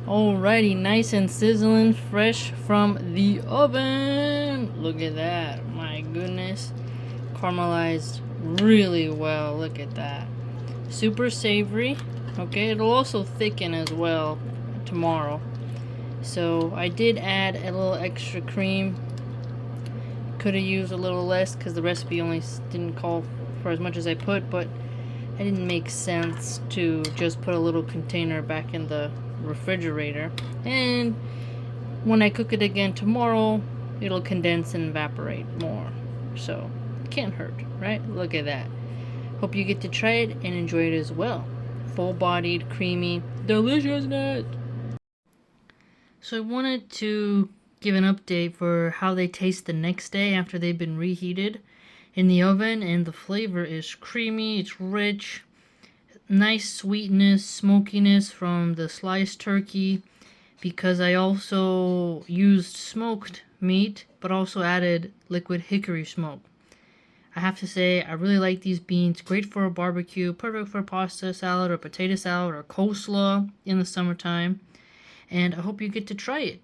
Alrighty, nice and sizzling, fresh from the oven. Look at that, my goodness. Caramelized really well, look at that. Super savory. Okay, it'll also thicken as well tomorrow. So I did add a little extra cream. Could have used a little less because the recipe only didn't call for as much as I put, but it didn't make sense to just put a little container back in the refrigerator. And when I cook it again tomorrow, it'll condense and evaporate more. So it can't hurt, right? Look at that. Hope you get to try it and enjoy it as well. Full-bodied, creamy deliciousness. So I wanted to give an update for how they taste the next day after they've been reheated in the oven, and the flavor is creamy, it's rich, nice sweetness, smokiness from the sliced turkey, because I also used smoked meat but also added liquid hickory smoke. I have to say, I really like these beans. Great for a barbecue, perfect for pasta salad or potato salad or coleslaw in the summertime. And I hope you get to try it.